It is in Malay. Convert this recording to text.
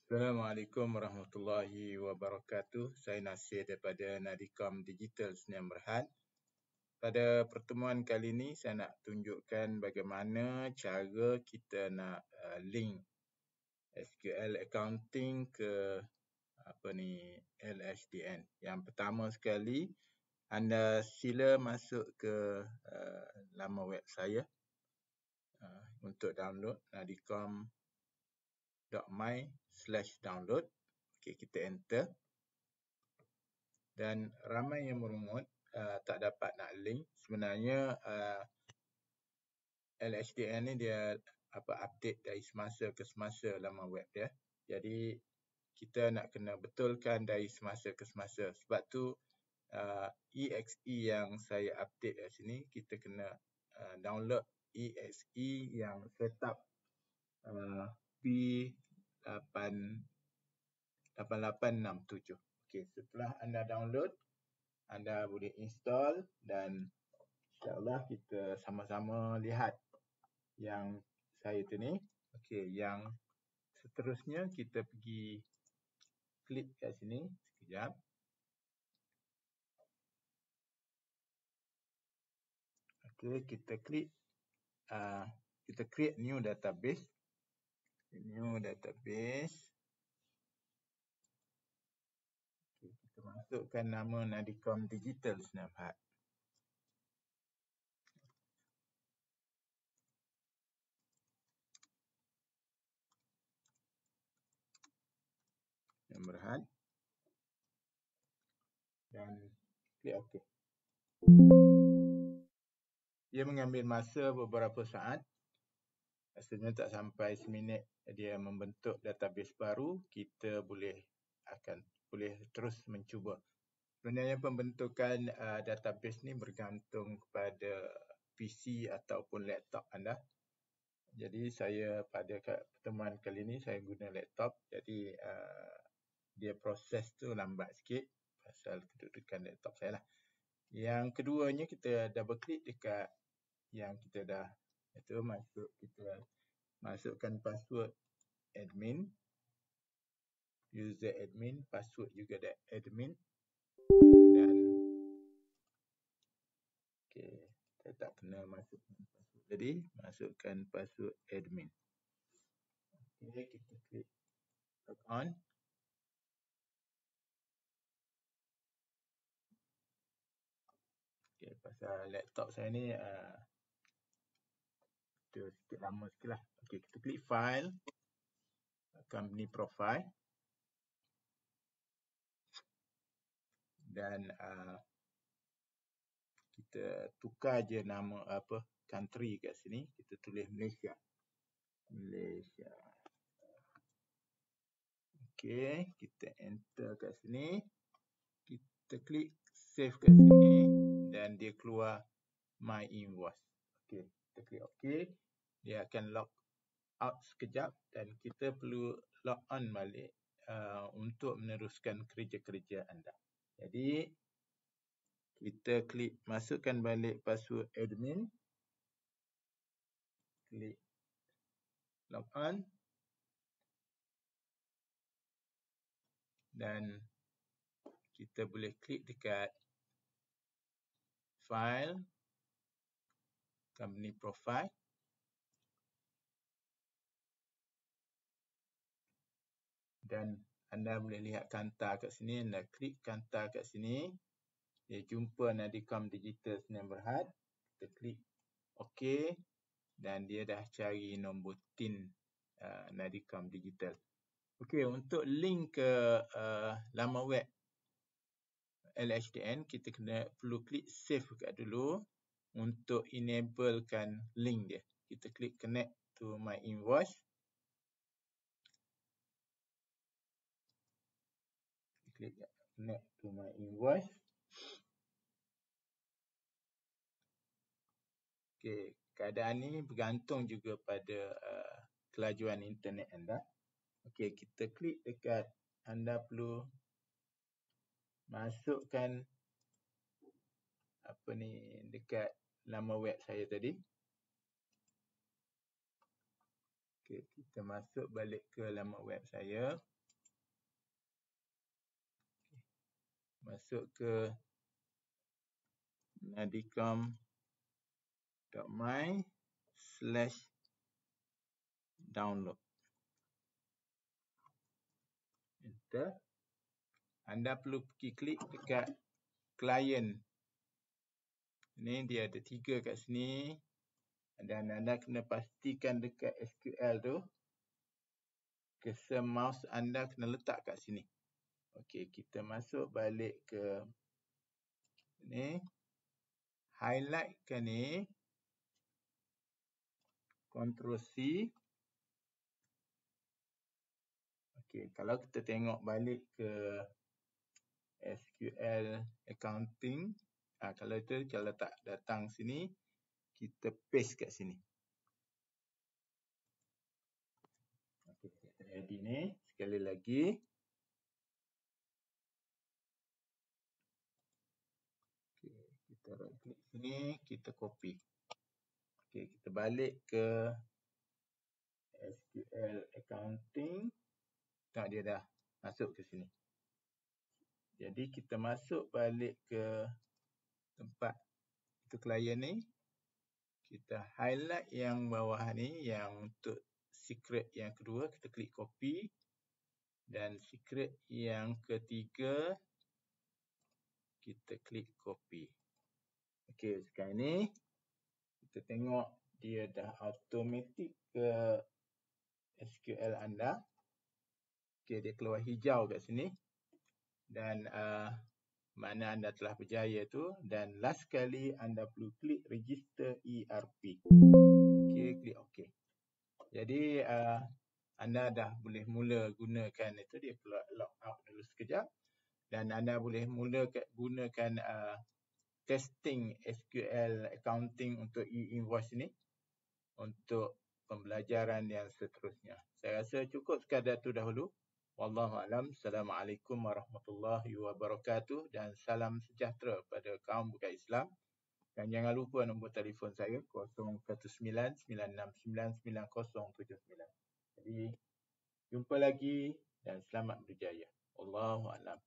Assalamualaikum warahmatullahi wabarakatuh. Saya Nasir daripada Nadicom Digital Sdn Bhd. Pada pertemuan kali ini saya nak tunjukkan bagaimana cara kita nak link SQL Accounting ke LHDN. Yang pertama sekali, anda sila masuk ke laman web saya untuk download nadicom.my/download. Okey, kita enter. Dan ramai yang merungut tak dapat nak link. Sebenarnya LHDN ni dia update dari semasa ke semasa laman web dia. Jadi kita nak kena betulkan dari semasa ke semasa. Sebab tu EXE yang saya update kat sini, kita kena download EXE yang setup P8867. Okey, setelah anda download, anda boleh install dan insya-Allah kita sama-sama lihat yang saya tu ni. Okey, yang seterusnya kita pergi klik kat sini sekejap. Okey, kita klik kita create new database. New database. Okay, kita masukkan nama Nadicom Digital Sdn Bhd. Sdn Bhd. Dan klik OK. Dia mengambil masa beberapa saat. Rasanya tak sampai seminit dia membentuk database baru. Kita boleh terus mencuba. Sebenarnya pembentukan database ni bergantung kepada PC ataupun laptop anda. Jadi saya pada pertemuan kali ini saya guna laptop. Jadi dia proses tu lambat sikit pasal kedudukan laptop saya lah. Yang keduanya kita double klik dekat yang kita dah itu kita masukkan password admin, user admin, password juga admin. Dan okey, saya tak kena masukkan password. Jadi masukkan password admin. Okey, kita klik log on. Okey, pasal laptop saya ni sikit lama sikit lah. Okey, kita klik file, company profile. Dan kita tukar je nama country kat sini. Kita tulis Malaysia. Malaysia. Okey, kita enter kat sini. Kita klik save kat sini dan dia keluar my invoice. Okey, kita klik OK. Dia akan log out sekejap dan kita perlu log on balik untuk meneruskan kerja-kerja anda. Jadi kita klik masukkan balik password admin. Klik log on. Dan kita boleh klik dekat file, company profile. Dan anda boleh lihat kanta kat sini. Anda klik kanta kat sini. Dia jumpa Nadicom Digital Sdn Bhd. Kita klik OK. Dan dia dah cari nombor TIN Nadicom Digital. Okey, untuk link ke laman web LHDN, kita perlu klik save kat dulu untuk enablekan link dia. Kita klik connect to my invoice. Klik connect to my invoice. Okey, keadaan ni bergantung juga pada kelajuan internet anda. Okey, kita klik dekat, anda perlu masukkan dekat laman web saya tadi. Okey, kita masuk balik ke laman web saya. masuk ke nadicom.my/download. Enter. Anda perlu pergi klik dekat klien. Ini dia ada 3 kat sini. Dan anda kena pastikan dekat SQL tu, cursor mouse anda kena letak kat sini. Okey, kita masuk balik ke ni. Highlight ke ni. Ctrl C. Okey, kalau kita tengok balik ke SQL accounting, kalau tak datang sini, kita paste kat sini. Okey, kita edit ni sekali lagi. Okey, kita right click sini, kita copy. Okey, kita balik ke SQL accounting. Tak, dia dah masuk ke sini. Jadi kita masuk balik ke tempat itu klien ni. Kita highlight yang bawah ni, yang untuk secret yang kedua, kita klik copy. Dan secret yang ketiga, kita klik copy. Okey, sekarang ni kita tengok dia dah automatic ke SQL anda. Okey, dia keluar hijau kat sini. Dan makna anda telah berjaya tu. Dan last kali anda perlu klik register ERP. Okey, klik OK. Jadi anda dah boleh mula gunakan itu. Dia keluar log out dulu sekejap. Dan anda boleh mula gunakan testing SQL accounting untuk e-invoice ni untuk pembelajaran yang seterusnya. Saya rasa cukup sekadar itu dahulu. Wallahualam. Assalamualaikum warahmatullahi wabarakatuh dan salam sejahtera pada kaum bukan Islam. Dan jangan lupa nombor telefon saya 0199699079. Jadi jumpa lagi dan selamat berjaya. Wallahualam.